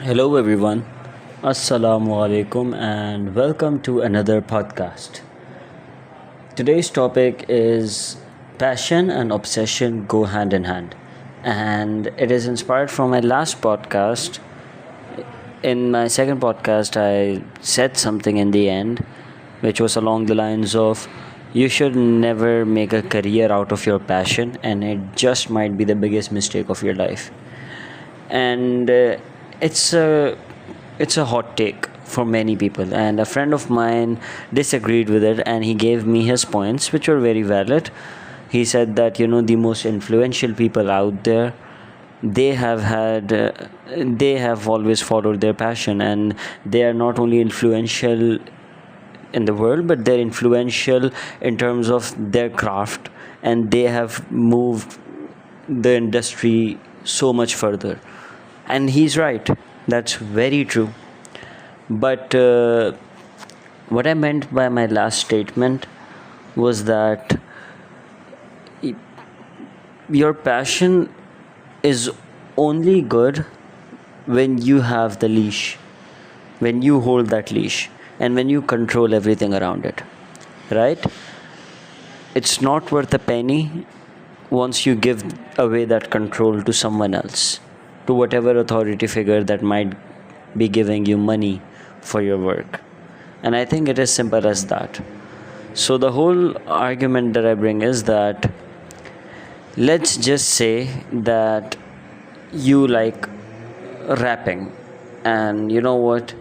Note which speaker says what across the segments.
Speaker 1: Hello, everyone. Assalamu alaikum, and welcome to another podcast. Today's topic is passion and obsession go hand in hand, and it is inspired from my last podcast. In my second podcast, I said something in the end which was along the lines of you should never make a career out of your passion, and it just might be the biggest mistake of your life. And it's a it's a hot take for many people, and a friend of mine disagreed with it, and he gave me his points which were very valid. He said that the most influential people out there, they have always followed their passion, and they are not only influential in the world, but they're influential in terms of their craft, and they have moved the industry so much further. And he's right, that's very true. But what I meant by my last statement was that your passion is only good when you have the leash, when you hold that leash, and when you control everything around it, right? It's not worth a penny once you give away that control to someone else, to whatever authority figure that might be giving you money for your work. And I think it is simple as that. So the whole argument that I bring is that, let's just say that you like rapping, and you know what,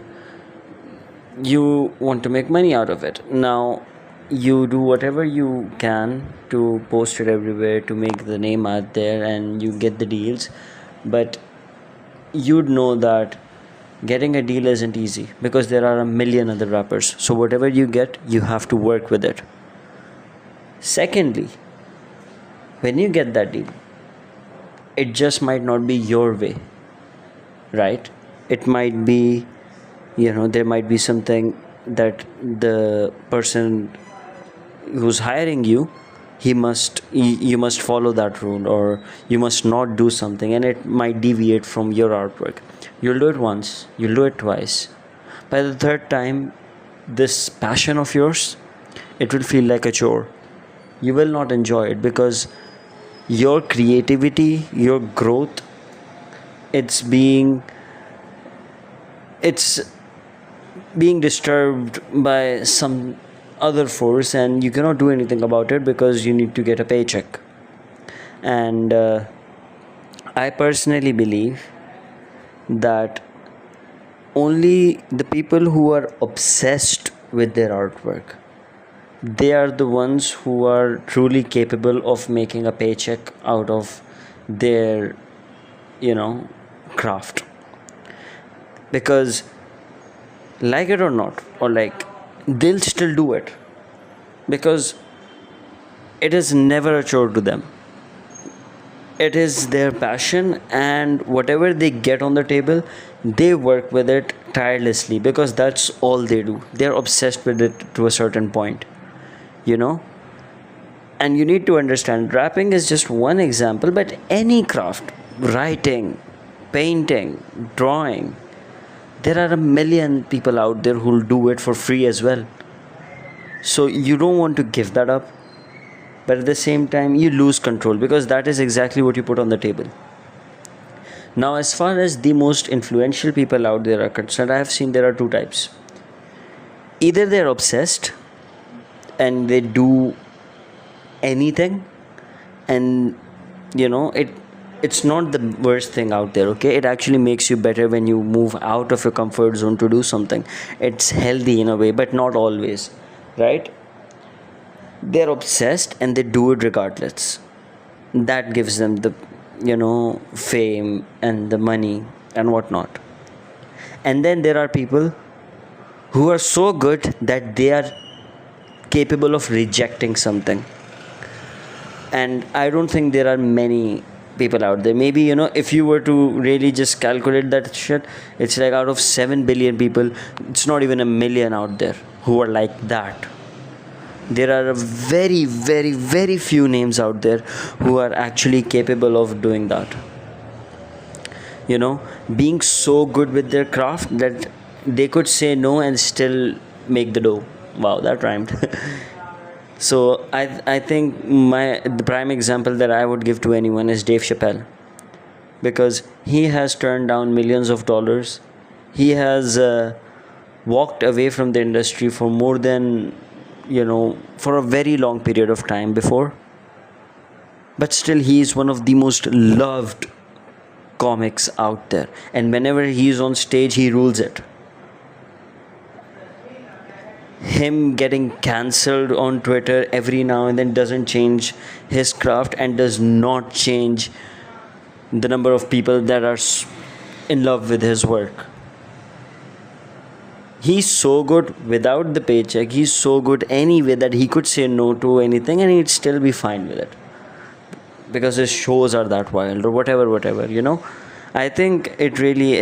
Speaker 1: you want to make money out of it. Now you do whatever you can to post it everywhere, to make the name out there, and you get the deals. But you'd know that getting a deal isn't easy, because there are a million other rappers. So whatever you get, you have to work with it. Secondly, when you get that deal, it just might not be your way, right? It might be, there might be something that the person who's hiring you, you must follow that rule, or you must not do something, and it might deviate from your artwork. You'll do it once, you'll do it twice. By the third time, this passion of yours, it will feel like a chore. You will not enjoy it, because your creativity, your growth, it's being disturbed by some other force, and you cannot do anything about it because you need to get a paycheck. And I personally believe that only the people who are obsessed with their artwork, they are the ones who are truly capable of making a paycheck out of their craft. Because, like it or not, or like, they'll still do it, because it is never a chore to them. It is their passion, and whatever they get on the table, they work with it tirelessly, because that's all they do. They're obsessed with it to a certain point. And you need to understand, rapping is just one example, but any craft, writing, painting, drawing, there are a million people out there who'll do it for free as well. So you don't want to give that up, but at the same time you lose control, because that is exactly what you put on the table. Now, as far as the most influential people out there are concerned, I have seen there are two types. Either they're obsessed and they do anything, and it's not the worst thing out there, okay? It actually makes you better when you move out of your comfort zone to do something. It's healthy in a way, but not always, right? They're obsessed and they do it regardless. That gives them the fame and the money and whatnot. And then there are people who are so good that they are capable of rejecting something. And I don't think there are many people out there. Maybe, if you were to really just calculate that shit, it's like out of 7 billion people, it's not even a million out there who are like that. There are a very, very, very few names out there who are actually capable of doing that. being so good with their craft that they could say no and still make the dough. Wow, that rhymed. So I think the prime example that I would give to anyone is Dave Chappelle, because he has turned down millions of dollars. He has walked away from the industry for more than, for a very long period of time before. But still, he is one of the most loved comics out there. And whenever he is on stage, he rules it. Him getting cancelled on Twitter every now and then doesn't change his craft and does not change the number of people that are in love with his work. He's so good without the paycheck. He's so good anyway that he could say no to anything and he'd still be fine with it, because his shows are that wild, or whatever. I think it really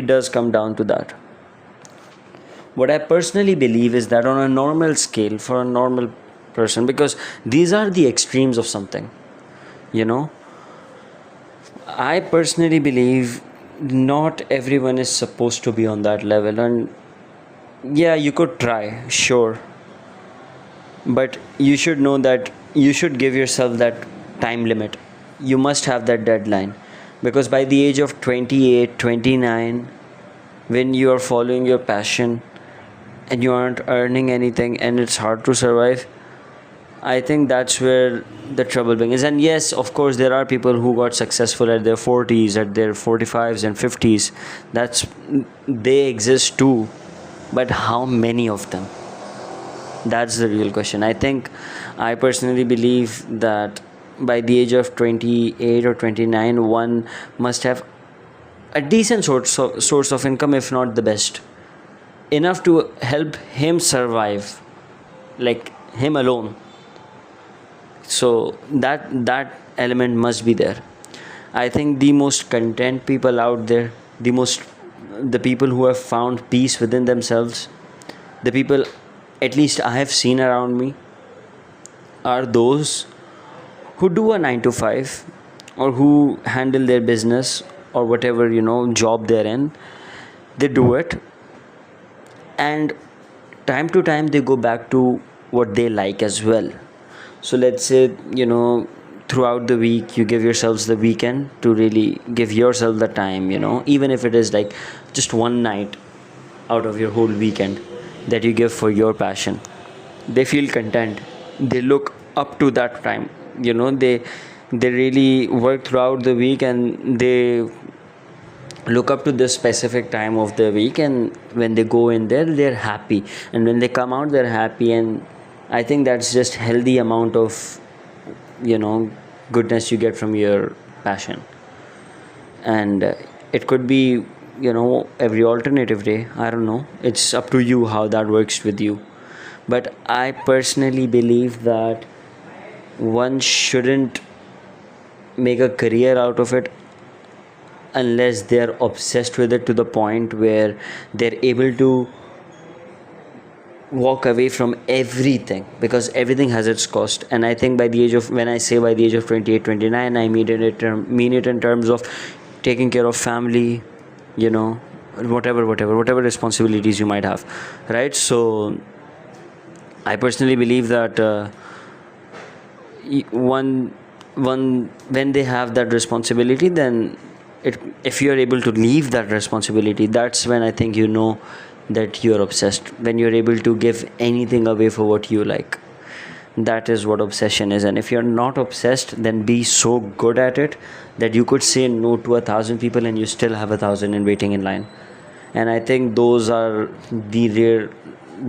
Speaker 1: does come down to that. What I personally believe is that on a normal scale, for a normal person, because these are the extremes of something, I personally believe not everyone is supposed to be on that level. And yeah, you could try, sure, but you should know that you should give yourself that time limit. You must have that deadline, because by the age of 28, 29, when you are following your passion and you aren't earning anything and it's hard to survive, I think that's where the trouble begins. And yes, of course, there are people who got successful at their 40s, at their 45s and 50s. They exist too, but how many of them? That's the real question. I personally believe that by the age of 28 or 29, one must have a decent source of income, if not the best, enough to help him survive, like him alone. So that element must be there. I think the most content people out there, the people who have found peace within themselves, the people at least I have seen around me, are those who do a 9 to 5 or who handle their business or whatever job they're in. They do it, and time to time they go back to what they like as well. So let's say throughout the week you give yourselves the weekend to really give yourself the time, even if it is like just one night out of your whole weekend that you give for your passion. They feel content. They look up to that time. They really work throughout the week and they look up to this specific time of the week, and when they go in there, they're happy, and when they come out, they're happy. And I think that's just healthy amount of goodness you get from your passion. And it could be every alternative day. I don't know, it's up to you how that works with you. But I personally believe that one shouldn't make a career out of it unless they're obsessed with it to the point where they're able to walk away from everything, because everything has its cost. And I think when I say by the age of 28, 29, I mean it in terms of taking care of family, whatever responsibilities you might have, right? So I personally believe that when they have that responsibility, then if you're able to leave that responsibility, that's when I think that you're obsessed. When you're able to give anything away for what you like, that is what obsession is. And if you're not obsessed, then be so good at it that you could say no to 1,000 people and you still have 1,000 in waiting in line. And I think those are the rare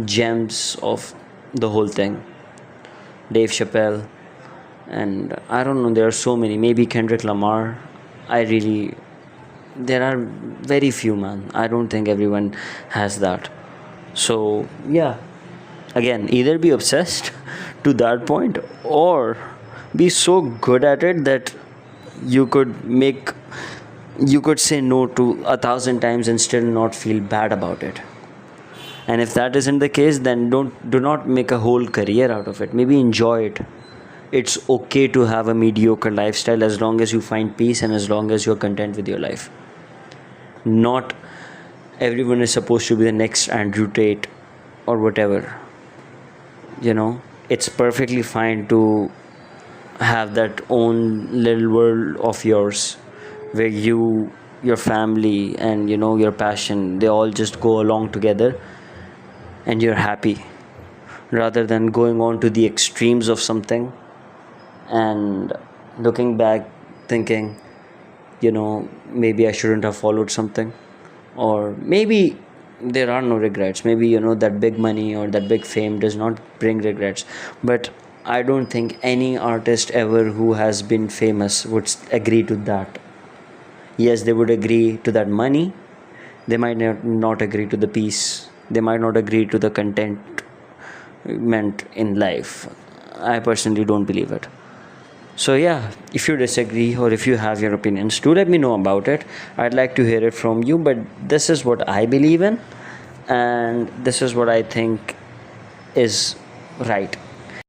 Speaker 1: gems of the whole thing. Dave Chappelle, and I don't know, there are so many. Maybe Kendrick Lamar. There are very few, man. I don't think everyone has that. So yeah, again, either be obsessed to that point or be so good at it that you could say no to 1,000 times and still not feel bad about it. And if that isn't the case, then do not make a whole career out of it. Maybe enjoy it. It's okay to have a mediocre lifestyle as long as you find peace and as long as you're content with your life. Not everyone is supposed to be the next Andrew Tate or whatever. It's perfectly fine to have that own little world of yours where your family and your passion, they all just go along together and you're happy, rather than going on to the extremes of something and looking back thinking, maybe I shouldn't have followed something, or maybe there are no regrets. Maybe that big money or that big fame does not bring regrets, but I don't think any artist ever who has been famous would agree to that. Yes, they would agree to that money. They might not agree to the peace. They might not agree to the contentment in life. I personally don't believe it. So yeah, if you disagree or if you have your opinions, do let me know about it. I'd like to hear it from you, but this is what I believe in, and this is what I think is right.